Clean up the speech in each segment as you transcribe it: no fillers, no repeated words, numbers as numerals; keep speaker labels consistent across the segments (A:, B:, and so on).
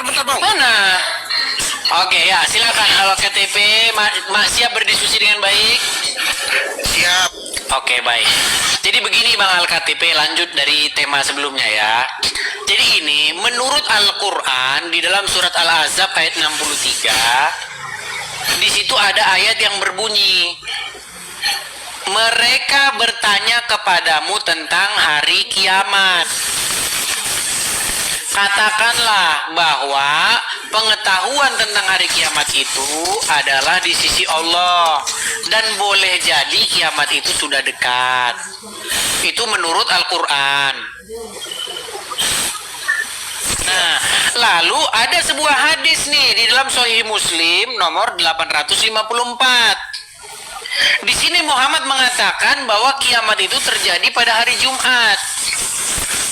A: bentar bang.
B: Mana? Oke ya, silakan Halo KTP. Mak siap berdiskusi dengan baik?
A: Siap.
B: Oke, baik. Jadi begini Bang Al-KTP, lanjut dari tema sebelumnya ya. Jadi ini, menurut Al-Quran di dalam surat Al-Ahzab ayat 63, di situ ada ayat yang berbunyi, mereka bertanya kepadamu tentang hari kiamat. Katakanlah bahwa pengetahuan tentang hari kiamat itu adalah di sisi Allah, dan boleh jadi kiamat itu sudah dekat. Itu menurut Al-Quran. Nah, lalu ada sebuah hadis nih di dalam Sahih Muslim nomor 854. Di sini Muhammad mengatakan bahwa kiamat itu terjadi pada hari Jumat.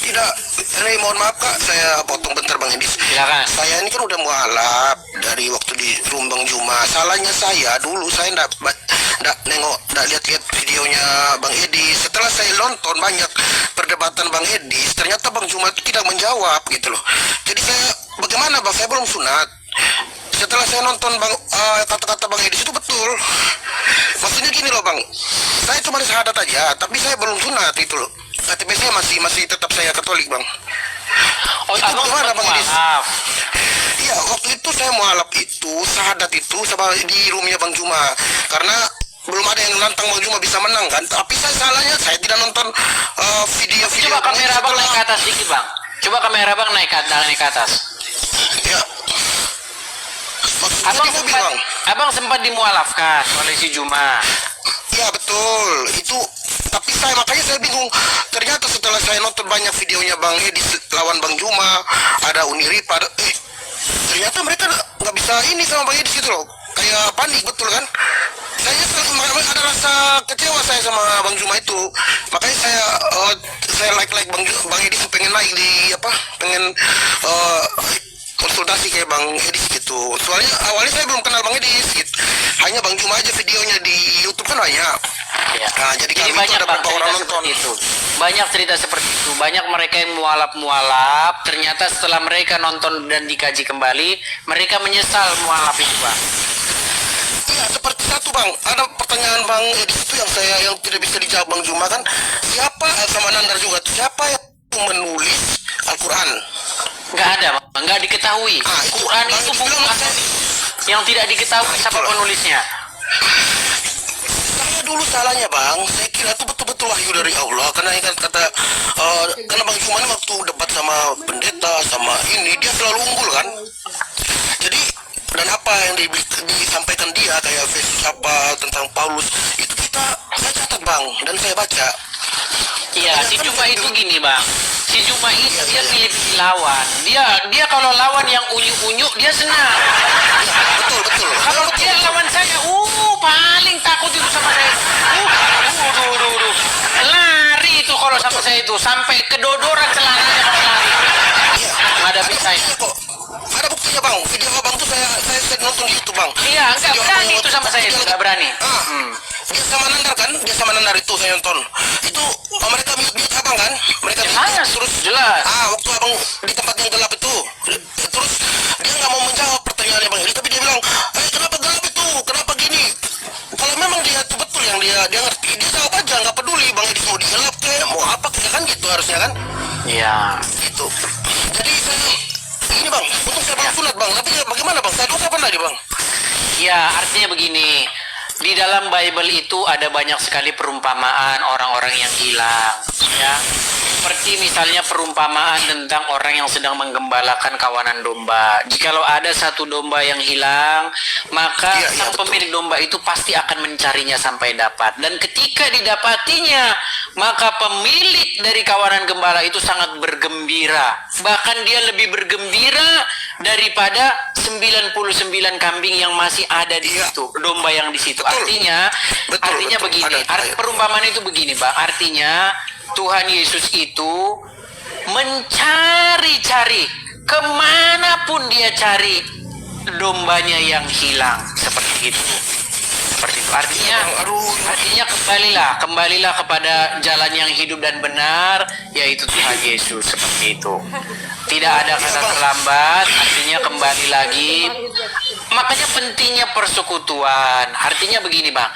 A: Tidak, ini mohon maaf Kak, saya potong bentar Bang Edis.
B: Silakan.
A: Saya ini kan udah mualaf dari waktu di Rumbang Juma. Salahnya saya dulu saya ndak lihat videonya Bang Edis. Setelah saya nonton banyak perdebatan Bang Edis, ternyata Bang Juma itu tidak menjawab gitu loh. Jadi saya bagaimana Bang? Saya belum sunat. Setelah saya nonton kata-kata Bang Edis itu betul. Maksudnya gini loh Bang, saya cuma syahadat aja, tapi saya belum sunat itu loh. KTP saya masih tetap saya Katolik Bang.
B: Oh,
A: itu gimana Bang Edis?
B: Maaf.
A: Iya, waktu itu saya mualaf itu, syahadat itu sama di roomnya Bang Juma. Karena belum ada yang nantang Bang Juma bisa menang kan. Tapi salahnya saya tidak nonton video-video.
B: Coba kamera Bang naik ke atas dikit Bang. Coba kamera Bang naik ke atas.
A: Ya.
B: Abang sempat dimualafkan oleh si Juma.
A: Iya betul. Itu tapi makanya saya bingung. Ternyata setelah saya nonton banyak videonya Bang Edis lawan Bang Juma, ada Uniripa, ternyata mereka nggak bisa ini sama Bang Edis gitu loh. Kayak panik betul kan. Saya ada rasa kecewa saya sama Bang Juma itu. Makanya saya like Bang Edis pengen naik di pengen konsultasi kayak Bang Edis gitu. Soalnya awalnya saya belum kenal Bang Edis gitu. Hanya Bang Juma aja videonya di YouTube kan banyak.
B: Ya.
A: Nah, jadi
B: banyak
A: ada beberapa orang nonton
B: itu. Banyak cerita seperti itu. Banyak mereka yang mualaf. Ternyata setelah mereka nonton dan dikaji kembali, mereka menyesal mualaf itu, Bang.
A: Iya, seperti satu Bang. Ada pertanyaan Bang Edis itu yang tidak bisa dijawab Bang Juma kan. Siapa sama Nandar juga tuh, siapa yang menulis Al-Quran?
B: Nggak ada Bang, nggak diketahui. Quran itu buku yang tidak diketahui siapa penulisnya.
A: Saya dulu salahnya Bang, saya kira itu betul-betul wahyu dari Allah. Karena karena Bang Juma waktu debat sama pendeta sama ini dia selalu unggul kan. Jadi dan apa yang disampaikan dia kayak Yesus apa tentang Paulus itu saya catat Bang dan saya baca.
B: Iya, si Juma itu gini Bang. Si Juma itu dia pilih lawan. Dia kalau lawan yang unyu-unyu dia senang.
A: Ya, betul.
B: Kalau dia lawan saya, paling takut itu sama saya. Lari itu kalau sama saya itu sampai kedodoran celananya kalau lari.
A: Iya.
B: Menghadapi saya.
A: Ada buktinya Bang. Video Abang tuh saya nonton di YouTube Bang.
B: Iya, enggak berani itu sama saya, enggak berani.
A: Dia sama Nandar kan? Dia sama Nandar itu saya nonton. Itu mereka mute Abang kan? Mereka
B: terus jelas.
A: Waktu Abang di tempat yang gelap itu. Terus dia nggak mau menjawab pertanyaannya Bang Edi, tapi dia bilang, kenapa gelap itu? Kenapa gini? Kalau memang dia itu betul yang dia ngerti, dia jawab aja, nggak peduli Bang Edi mau digelap kayak mau apa kayak kan gitu harusnya kan?
B: Iya.
A: Gitu. Jadi ini Bang, untuk saya Bang sunat Bang, tapi bagaimana Bang? Saya dosa apa lagi Bang?
B: Ya, artinya begini. Di dalam Bible itu ada banyak sekali perumpamaan orang-orang yang hilang, ya. Seperti misalnya perumpamaan tentang orang yang sedang menggembalakan kawanan domba. Jikalau ada satu domba yang hilang, maka sang pemilik domba itu pasti akan mencarinya sampai dapat. Dan ketika didapatinya, maka pemilik dari kawanan gembala itu sangat bergembira. Bahkan dia lebih bergembira daripada 99 kambing yang masih ada di situ, domba yang di situ. Artinya begini, perumpamaan itu begini, Bang. Artinya Tuhan Yesus itu mencari-cari kemanapun dia cari dombanya yang hilang, seperti itu. Artinya kembalilah kepada jalan yang hidup dan benar, yaitu Tuhan Yesus, seperti itu. Tidak ada kata terlambat, artinya kembali lagi. Makanya pentingnya persekutuan. Artinya begini bang,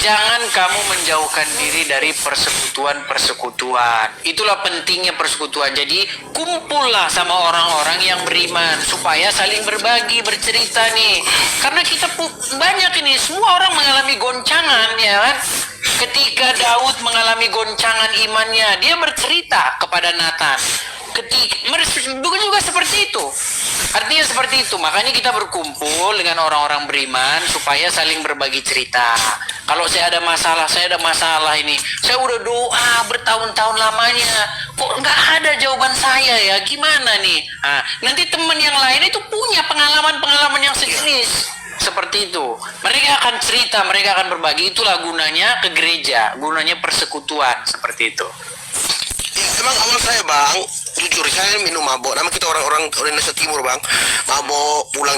B: jangan kamu menjauhkan diri dari persekutuan. Itulah pentingnya persekutuan. Jadi kumpullah sama orang-orang yang beriman supaya saling berbagi, bercerita nih. Karena kita banyak ini, semua orang mengalami goncangan ya kan. Ketika Daud mengalami goncangan imannya, dia bercerita kepada Nathan. Bukan juga seperti itu. Artinya seperti itu. Makanya kita berkumpul dengan orang-orang beriman supaya saling berbagi cerita. Kalau saya ada masalah ini, saya udah doa bertahun-tahun lamanya, kok nggak ada jawaban saya ya, gimana nih? Nah, nanti teman yang lain itu punya pengalaman-pengalaman yang sejenis. Seperti itu. Mereka akan cerita, mereka akan berbagi. Itulah gunanya ke gereja, gunanya persekutuan seperti itu.
A: Ya, emang awal saya bang, jujur saya minum mabok. Nama kita orang-orang Indonesia Timur bang, mabok pulang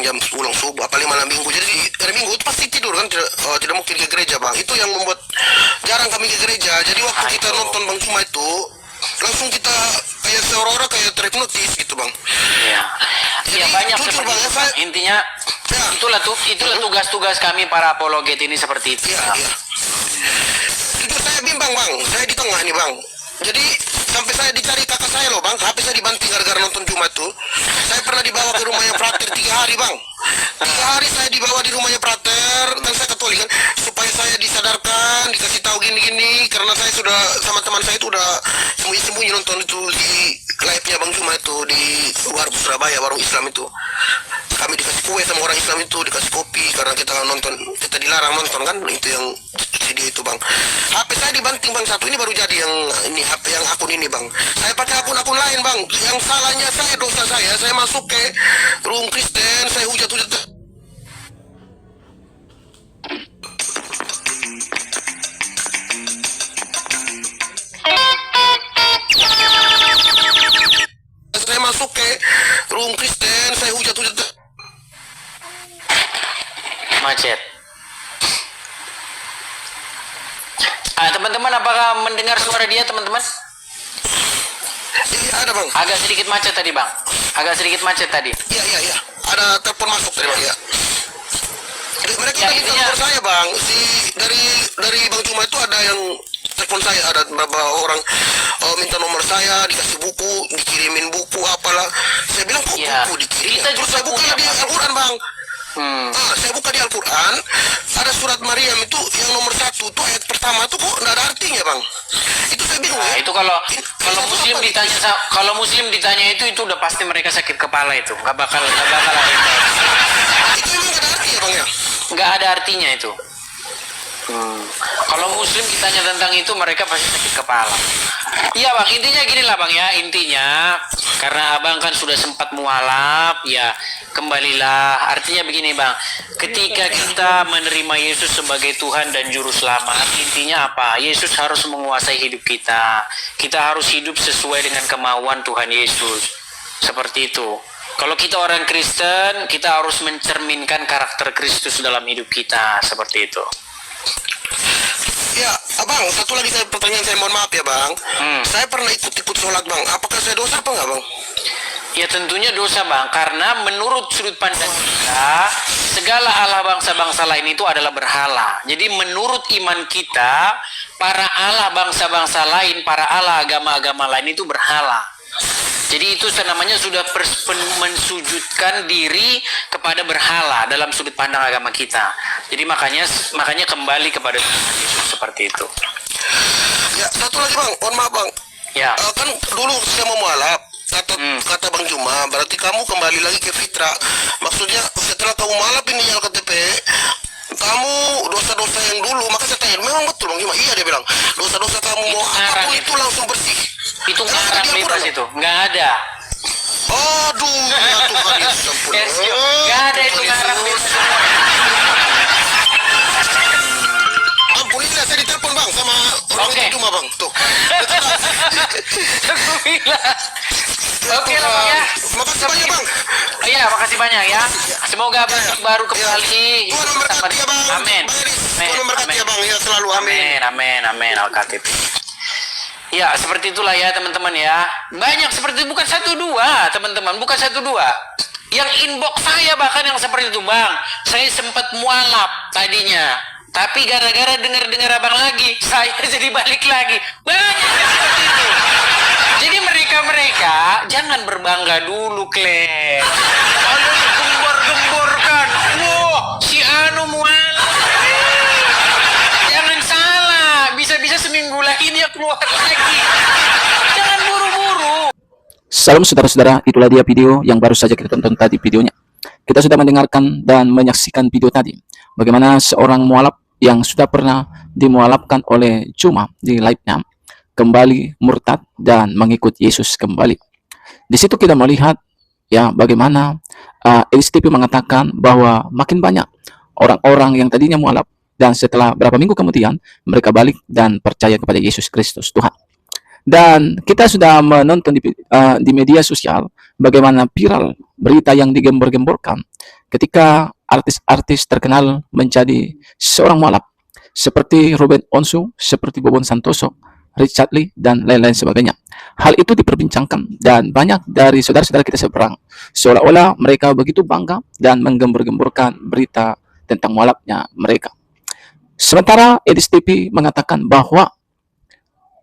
A: subuh, apalagi malam minggu. Jadi hari minggu itu pasti tidur kan, tidak mungkin ke gereja bang. Itu yang membuat jarang kami ke gereja. Jadi waktu kita nonton Bang Juma itu, langsung kita kayak seorang-orang kayak terhipnotis gitu bang.
B: Iya. Ya banyak
A: jujur
B: seperti
A: bang,
B: itu.
A: saya,
B: Intinya
A: ya.
B: itulah tugas-tugas kami para apologet ini seperti itu.
A: Iya, iya. Jujur saya bimbang bang, saya di tengah nih bang. Jadi sampai saya dicari kakak saya loh bang, HP saya dibanting gara-gara nonton Jumat tuh. Saya pernah dibawa ke rumahnya Prater 3 hari bang. 3 hari saya dibawa di rumahnya Prater, dan saya Katolik kan, supaya saya disadarkan, dikasih tahu gini-gini, karena saya sudah sama teman saya itu udah sembunyi-sembunyi nonton itu di live-nya Bang Juma itu di warung Surabaya, warung Islam itu. Kami dikasih kue sama orang Islam itu, dikasih kopi karena kita nonton, kita dilarang nonton kan, itu yang video itu bang. HP saya dibanting bang, satu ini baru jadi yang ini HP yang akun ini bang. Saya pakai akun-akun lain bang. Yang salahnya saya, dosa saya masuk ke room Kristen, saya hujat-hujat. Saya masuk ke room Kristen, saya hujat-hujat.
B: Macet. Teman-teman, apakah mendengar suara dia, teman-teman?
A: Iya ada bang.
B: Agak sedikit macet tadi, bang. Agak sedikit macet tadi.
A: Iya. Ada telepon masuk tadi bang ya. Mereka
B: Ya,
A: minta
B: intinya-
A: nomor saya bang. Dari Bang Cuma itu ada yang telepon saya, ada beberapa orang minta nomor saya, dikasih buku, dikirimin buku apalah. Saya bilang kok
B: Ya,
A: buku dikirim.
B: kita
A: Terus
B: juga
A: saya buka
B: punya,
A: di
B: Bang.
A: Al-Quran bang. Saya buka di Al-Quran, ada surat Maryam itu yang nomor 1 tuh ayat pertama tuh kok nggak ada artinya bang. Itu saya bingung.
B: Nah,
A: ya.
B: itu kalau muslim
A: apa
B: ditanya, kalau muslim ditanya itu udah pasti mereka sakit kepala itu. Nggak bakal ada.
A: Itu emang nggak ada artinya bang ya.
B: Nggak ada artinya itu. Kalau muslim ditanya tentang itu mereka pasti sakit kepala. Iya bang, intinya gini lah bang ya, intinya karena abang kan sudah sempat mualaf ya, kembalilah. Artinya begini bang, ketika kita menerima Yesus sebagai Tuhan dan Juru Selamat, intinya apa? Yesus harus menguasai hidup kita. Kita harus hidup sesuai dengan kemauan Tuhan Yesus. Seperti itu. Kalau kita orang Kristen, kita harus mencerminkan karakter Kristus dalam hidup kita. Seperti itu.
A: Ya, abang, satu lagi pertanyaan saya, mohon maaf ya bang. Saya pernah ikut sholat bang. Apakah saya dosa apa nggak bang?
B: Ya tentunya dosa bang, karena menurut sudut pandang kita, segala Allah bangsa-bangsa lain itu adalah berhala. Jadi menurut iman kita, para Allah bangsa-bangsa lain, para Allah agama-agama lain itu berhala. Jadi itu namanya sudah mensujudkan diri kepada berhala dalam sudut pandang agama kita. Jadi makanya kembali kepada Tuhan Yesus seperti itu.
A: Ya, satu lagi bang, mohon maaf bang.
B: Ya.
A: Kan dulu saya mau mualaf, kata Bang Juma, berarti kamu kembali lagi ke fitrah. Maksudnya setelah kamu mualaf ini yang KTP, kamu dosa-dosa yang dulu, maka saya tanya, memang betul Bang Juma? Iya, dia bilang, dosa-dosa kamu mau apapun itu langsung bersih.
B: Itu
A: Karena
B: ngarang
A: di Al-Quran,
B: bebas
A: Bang.
B: itu, nggak ada.
A: Aduh, ya Tuhan Yesus, ampun.
B: Nggak ada itu
A: Tuhan
B: ngarang
A: Yesus.
B: bebas.
A: Ampun, ini saya ditelepon bang sama orang
B: Oke.
A: itu Juma bang. Tuh.
B: Oke lah bang ya.
A: Makasih banyak bang.
B: Iya, makasih banyak ya. Semoga baru kembali.
A: Tuhan memberkati ya bang.
B: Amin.
A: Tuhan memberkati ya bang, ya selalu amin.
B: Amin. Al-Khatib. Ya, seperti itulah ya teman-teman ya. Banyak seperti itu, bukan 1 2 teman-teman, bukan 1 2. Yang inbox saya bahkan yang seperti itu, Bang. Saya sempat mualaf tadinya. Tapi gara-gara dengar-dengar abang lagi, saya jadi balik lagi. Banyak yang seperti itu. Jadi mereka-mereka jangan berbangga dulu, Kle. Kalau gembor-gemborkan, wah, si Anu mualaf. Jangan salah, bisa-bisa seminggu lagi dia keluar lagi. Jangan buru-buru.
C: Salam saudara-saudara, itulah dia video yang baru saja kita tonton tadi videonya. Kita sudah mendengarkan dan menyaksikan video tadi. Bagaimana seorang mualaf yang sudah pernah dimualafkan oleh Juma di live-nya kembali murtad dan mengikut Yesus kembali. Di situ kita melihat ya bagaimana STP mengatakan bahwa makin banyak orang-orang yang tadinya mualaf dan setelah berapa minggu kemudian mereka balik dan percaya kepada Yesus Kristus Tuhan. Dan kita sudah menonton di media sosial bagaimana viral berita yang digembor-gemborkan ketika artis-artis terkenal menjadi seorang mualaf seperti Ruben Onsu, seperti Bobon Santoso, Richard Lee, dan lain-lain sebagainya. Hal itu diperbincangkan dan banyak dari saudara-saudara kita seberang seolah-olah mereka begitu bangga dan menggembor-gemborkan berita tentang mualafnya mereka. Sementara Edis TV mengatakan bahwa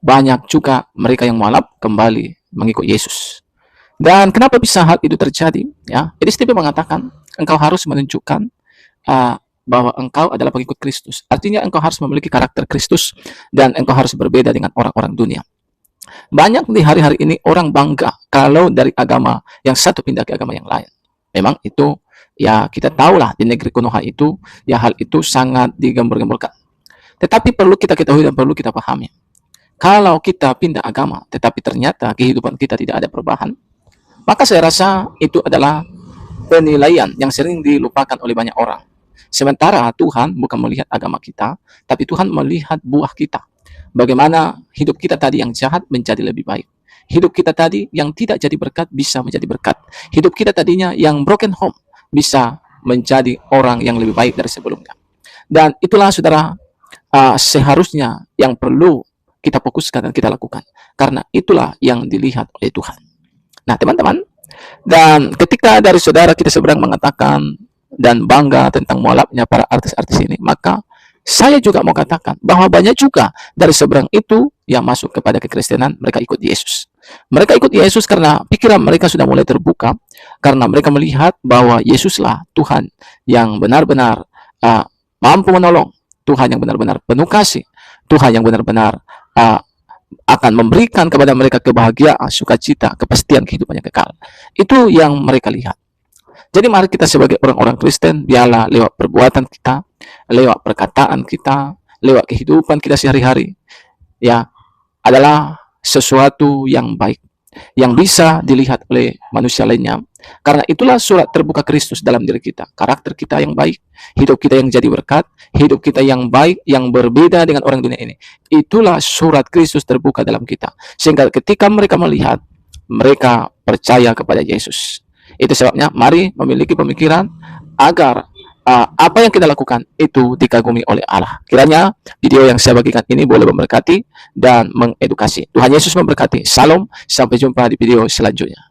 C: banyak juga mereka yang mualaf kembali mengikut Yesus. Dan kenapa bisa hal itu terjadi? Ya, Edis TV mengatakan engkau harus menunjukkan bahwa engkau adalah pengikut Kristus. Artinya engkau harus memiliki karakter Kristus dan engkau harus berbeda dengan orang-orang dunia. Banyak di hari-hari ini orang bangga kalau dari agama yang satu pindah ke agama yang lain. Memang itu ya kita tahulah di negeri Konoha itu ya hal itu sangat digembor-gemborkan. Tetapi perlu kita ketahui dan perlu kita pahami. Kalau kita pindah agama tetapi ternyata kehidupan kita tidak ada perubahan, maka saya rasa itu adalah penilaian yang sering dilupakan oleh banyak orang. Sementara Tuhan bukan melihat agama kita, tapi Tuhan melihat buah kita. Bagaimana hidup kita tadi yang jahat menjadi lebih baik. Hidup kita tadi yang tidak jadi berkat bisa menjadi berkat. Hidup kita tadinya yang broken home bisa menjadi orang yang lebih baik dari sebelumnya. Dan itulah saudara seharusnya yang perlu kita fokuskan dan kita lakukan. Karena itulah yang dilihat oleh Tuhan. Nah teman-teman, dan ketika dari saudara kita seberang mengatakan dan bangga tentang mualafnya para artis-artis ini, maka saya juga mau katakan bahwa banyak juga dari seberang itu yang masuk kepada kekristenan, mereka ikut Yesus. Mereka ikut Yesus karena pikiran mereka sudah mulai terbuka, karena mereka melihat bahwa Yesuslah Tuhan yang benar-benar mampu menolong, Tuhan yang benar-benar penuh kasih, Tuhan yang benar-benar akan memberikan kepada mereka kebahagiaan, sukacita, kepastian kehidupan yang kekal. Itu yang mereka lihat. Jadi mari kita sebagai orang-orang Kristen, biarlah lewat perbuatan kita, lewat perkataan kita, lewat kehidupan kita sehari-hari, ya, adalah sesuatu yang baik, yang bisa dilihat oleh manusia lainnya. Karena itulah surat terbuka Kristus dalam diri kita. Karakter kita yang baik, hidup kita yang jadi berkat, hidup kita yang baik, yang berbeda dengan orang dunia ini. Itulah surat Kristus terbuka dalam kita. Sehingga ketika mereka melihat, mereka percaya kepada Yesus. Itu sebabnya mari memiliki pemikiran agar apa yang kita lakukan itu dikagumi oleh Allah. Kiranya video yang saya bagikan ini boleh memberkati dan mengedukasi. Tuhan Yesus memberkati. Salam, sampai jumpa di video selanjutnya.